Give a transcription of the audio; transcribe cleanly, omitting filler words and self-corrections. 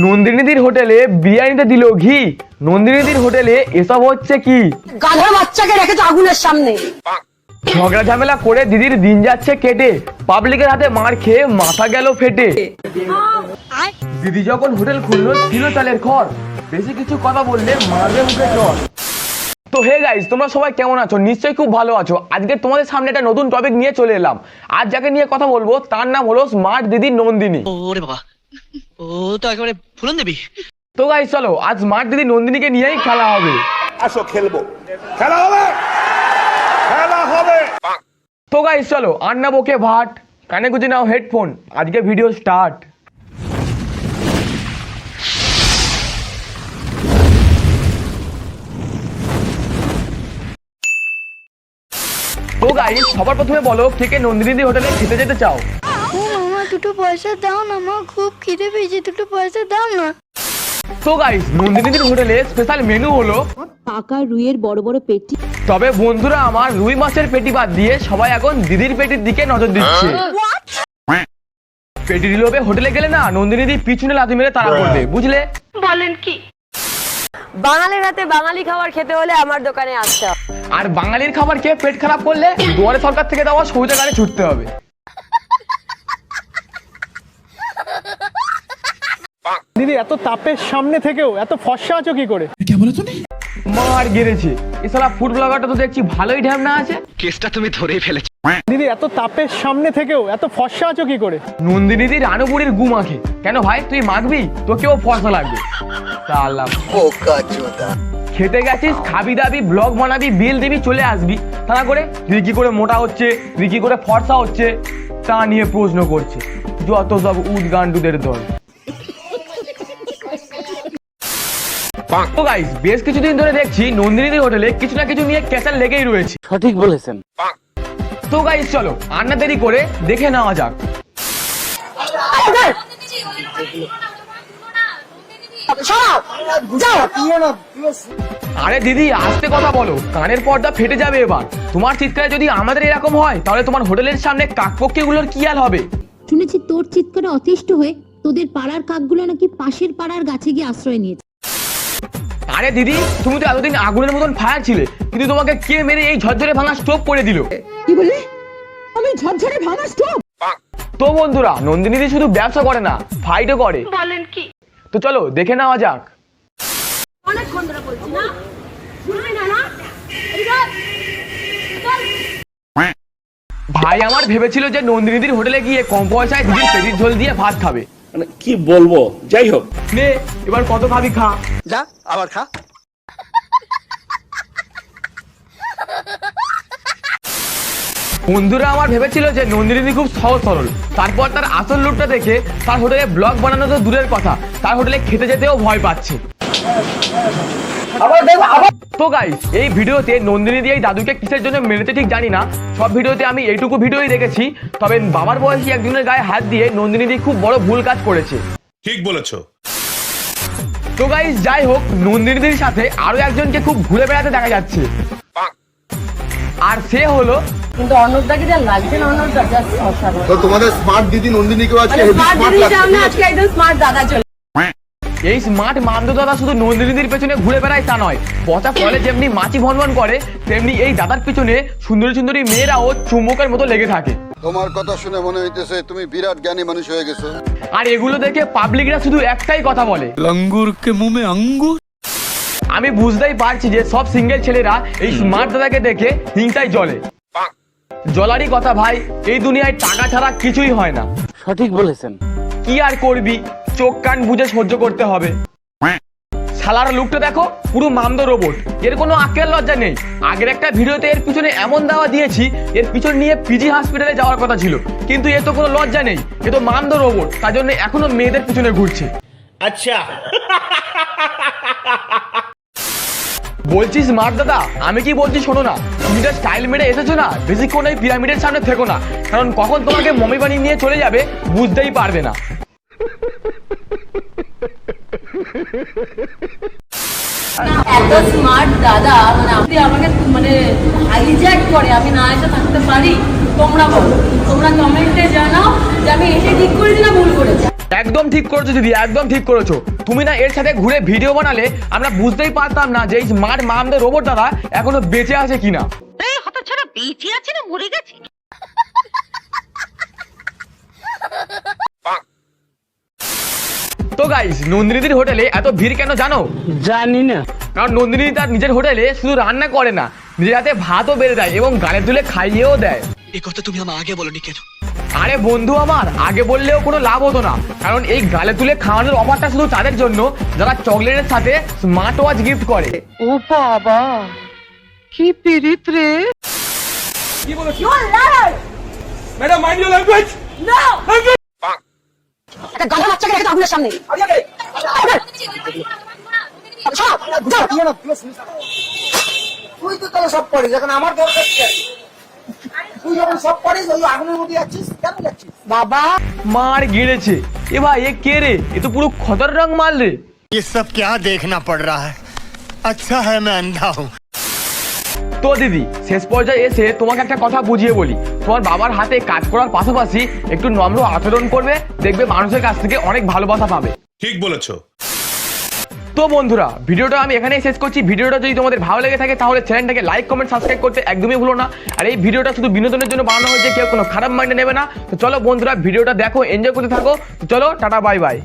নন্দিনীদির হোটেলে বিরিয়ানিতে দিল ঘি। নন্দিনীদির হোটেলে এসব হচ্ছে কি? গাধার বাচ্চাকে রেখেছে আগুনের সামনে। ঝগড়া ঝামেলা করে দিদির দিন যাচ্ছে কেটে, পাবলিকের হাতে মার খেয়ে মাথা গেল ফেটে। দিদি যখন হোটেল খুললো ছিল চালের খড়, বেশি কিছু কথা বললে মারবে মুখে চর। তো হে গাইস, তোমরা সবাই কেমন আছো? নিশ্চয়ই খুব ভালো আছো। আজকে তোমাদের সামনে একটা নতুন টপিক নিয়ে চলে এলাম। আজ যাকে নিয়ে কথা বলবো তার নাম হলো স্মার্ট দিদি নন্দিনী। ওরে বাবা, ও তো একেবারে ফুলন দেবী। তো গাইস চলো, আজ স্মার্ট দিদি নন্দিনীকে নিয়েই খেলা হবে। আসো খেলবো, খেলা হবে, খেলা হবে। তো গাইস চলো, আর না বকে ভাট, কানে গুঁজে নাও হেডফোন, আজকে ভিডিও স্টার্ট। তো গাইস সবার প্রথমে বলো, কে কে নন্দিনী হোটেলে খেতে যেতে চাও? ও মামা দুটো পয়সা দাও না, আমার খুব খিদে পেয়েছে, দুটো পয়সা দাও না। তো গাইস নন্দিনীদের হোটেলে স্পেশাল মেনু হলো পাকা রুইয়ের বড় বড় পেটি। তবে বন্ধুরা আমার, রুই মাছের পেটি বাদ দিয়ে সবাই এখন দিদির পেটির দিকে নজর দিচ্ছে। পেটির লোভে হোটেলে গেলে না নন্দিনীদি পিছনে লাথি মেরে তাড়া করবে, বুঝলে? বলেন কি? বাঙালির হাতে বাঙালি খাবার খেতে হলে আমার দোকানে আসতে হবে। আর বাঙালির খাবার খেয়ে পেট খারাপ করলে দুয়ারে সরকার থেকে দেওয়া শৌচাগারে ছুটতে হবে। দিদি এত তাপের সামনে থেকেও এত ফর্সা আছো কি করে? মার গেড়েছে এ শালা ফুড ব্লগারটা, তো দেখছি ভালোই ঢ্যামনা আছে। কেসটা তুমি ধরেই ফেলেছো। দিদি এত তাপের সামনে থেকেও এত ফর্সা আছো কি করে? নন্দিনীদি রানুপুরির গু মাখে। কেন ভাই তুই মাখবি? তোকেও ফর্সা লাগবে। শালা খেতে গেছিস, খাবি দাবি, ব্লগ বানাবি, বিল দিবি, চলে আসবি। তা না করে তুই কি করে মোটা হচ্ছে, তুই কি করে ফর্সা হচ্ছে তা নিয়ে প্রশ্ন করছে। যত সব উদগান্ডুদের দল। তো গাইস বেশ কিছুদিন ধরে দেখছি নন্দিনীদের হোটেলে কিছু না কিছু নিয়ে ক্যাচাল লেগেই রয়েছে। সঠিক বলেছেন। তো গাইস চলো আর না দেরি করে দেখে নেওয়া যাক। আরে দিদি আস্তে কথা বলো, কানের পর্দা ফেটে যাবে এবার। তোমার চিৎকারে যদি আমাদের এরকম হয় তাহলে তোমার হোটেলের সামনে কাকপক্ষীগুলোর কি হাল হবে? শুনেছি তোর চিৎকারে অতিষ্ঠ হয়ে তোদের পাড়ার কাকগুলো নাকি পাশের পাড়ার গাছে গিয়ে আশ্রয় নিয়েছে। আরে দিদি তুমি তো এতদিন আগুনের মতন ফায়ার ছিলে, কিন্তু তোমাকে কে মেরে এই ঝরঝরে ভাঙা স্টোভ করে দিল? কি বললি? আমি ঝরঝরে ভাঙা স্টোভ? তো বন্ধুরা নন্দিনীদি শুধু ব্যবসা করে না, ফাইটও করে। বলেন কি? তো চলো দেখে নেওয়া যাক। অনেকক্ষণ ধরে বলছি না, শুনবি না? না ভাই আমার ভেবেছিল যে নন্দিনীদির হোটেলে গিয়ে কম পয়সায় দিদির পেটির ঝোল দিয়ে ভাত খাবে। মানে কি বলবো, যাই হোক। নে এবার কত খাবি খা। যা আবার খা। বন্ধুরা আমার ভেবেছিল যে নন্দিনী খুব সহজ সরল, তারপর তার আসল লুকটা দেখে তার হোটেলে ব্লগ বানানো তো দূরের কথা, তার হোটেলে খেতে যেতেও ভয় পাচ্ছে। তো গাইস এই ভিডিওতে নন্দিনী দিয়ে এই দাদুকে কিসের জন্য মেরেছে ঠিক জানি না। সব ভিডিওতে আমি এইটুকু ভিডিওই দেখেছি, তবে বাবার বয়সী একজনের গায়ে হাত দিয়ে নন্দিনী দিয়ে খুব বড় ভুল কাজ করেছে। ঠিক বলেছো। তো গাইস যাই হোক, নন্দিনীদের সাথে আরো একজনকে খুব ঘুরে বেড়াতে দেখা যাচ্ছে, আর সে হলো কিন্তু অন্নদাকে যা লাগছে না, অন্নদা জাস্ট অসাধারণ। তো তোমাদের স্মার্ট দিদি নন্দিনীকেও আজকে হেভি স্মার্ট স্মার্ট দিদির সামনে লাগছে। আজকে একদম স্মার্ট দাদা চলে। এই স্মার্ট মামদো দাদা শুধু নন্দিনীদের পেছনে ঘুরে বেড়ায় তা নয়, পচা ফলে যেমনি মাছি ভনভন করে তেমনি এই দাদার পিছনে সুন্দরী সুন্দরী মেয়েরাও চুম্বকের মতো লেগে থাকে। তোমার কথা শুনে মনে হইতেছে তুমি বিরাট জ্ঞানী মানুষ হয়ে গেছো। আর এগুলো দেখে পাবলিকরা শুধু একটাই কথা বলে, লঙ্গুর কে মুখ মে আঙ্গুর। আমি বুঝতেই পারছি যে সব সিঙ্গেল ছেলেরা এই স্মার্ট দাদাকে দেখে হিংসায় জ্বলে। জ্বলারই কথা ভাই, এই দুনিয়ায় টাকা ছাড়া কিছুই হয় না। সঠিক বলেছেন। কি আর করবি, চোখ কান বুঝে সহ্য করতে হবে। শালার লুকটা দেখো, পুরো মামদো রোবট, এর কোনো আক্কেল লজ্জা নেই। আগের একটা ভিডিওতে এর পিছনে এমন দাওয়া দিয়েছি, এর পিছন নিয়ে পিজি হসপিটালে যাওয়ার কথা ছিল, কিন্তু এর তো কোনো লজ্জা নেই, এ তো মামদো রোবট, তার জন্য এখনো মেয়েদের পিছনে ঘুরছে। আচ্ছা বলছি স্মার্ট দাদা, আমি কি বলছি শোনো না, তুমি যা স্টাইল মেরে এসেছো না, বেশিক্ষণ এই পিরামিডের সামনে থেকো না, কারণ কখন তোমাকে মমি বানিয়ে নিয়ে চলে যাবে বুঝতেই পারবে না। এত স্মার্ট দাদা, মানে আপনি আমাকে মানে হাইজ্যাক করে আমি না এসে থাকতে পারি? তোমরা বলো, তোমরা কমেন্টে জানাও যে আমি এসে ঠিক করেছি না ভুল করেছি। একদম ঠিক করেছো দিদি, একদম ঠিক করেছো। তুমি না এর সাথে ঘুরে ভিডিও বানালে আমরা বুঝতেই পারতাম না যে এই স্মার্ট মামদের রোবট দাদা এখনো বেঁচে আছে কিনা। তো গাইস, নন্দিনীদির হোটেলে এত ভিড় কেন জানো? জানি না। কারণ নন্দিনী তার নিজের হোটেলে শুধু রান্না করে না, নিজের হাতে ভাতও বেড়ে দেয় এবং গালে তুলে খাইয়েও দেয়। এই কথা তুমি আমার আগে বলনি কেন? আরে বন্ধু আমার, আগে বললেও কোনো লাভ হতো না, কারণ এই গালে তুলে খাওয়ানোর অফারটা শুধু তাদের জন্য যারা চকলেটের সাথে স্মার্ট ওয়াচ গিফট করে। ও বাবা, কি পিরিত রে। কি বলেছো ম্যাডাম? Mind your language. একটা গাধা বাচ্চাকে রেখে আপনার সামনে তুই তো তাহলে সব করিস, এখন আমার দরকার কি আছে? তুই যখন সব করিস ওই আগুনের মধ্যে যাচ্ছিস, কেন যাচ্ছিস? বাবা মার গিলেছে। এ ভাই, এ কে রে? এ তো পুরো খতর রং মাল রে। ये सब क्या देखना पड़ रहा है? अच्छा है मैं अंधा हूँ। তো দিদি, শেষ পর্যায়ে এসে তোমাকে একটা কথা বুঝিয়ে বলি, তোমার বাবার হাতে কাজ করার পাশাপাশি একটু নম্র আচরণ করবে, দেখবে মানুষের কাছ থেকে অনেক ভালোবাসা পাবে। ঠিক বলেছো। তো বন্ধুরা, ভিডিওটা আমি এখানেই শেষ করছি। ভিডিওটা যদি তোমাদের ভালো লেগে থাকে তাহলে চ্যানেলটাকে লাইক, কমেন্ট, সাবস্ক্রাইব করতে একদমই ভুলো না। আর এই ভিডিওটা শুধু বিনোদনের জন্য বানানো হয়েছে, কেউ কোনো খারাপ মাইন্ডে নেবে না। তো চলো বন্ধুরা, ভিডিওটা দেখো, এনজয় করতে থাকো। তো চলো, টাটা, বাই বাই।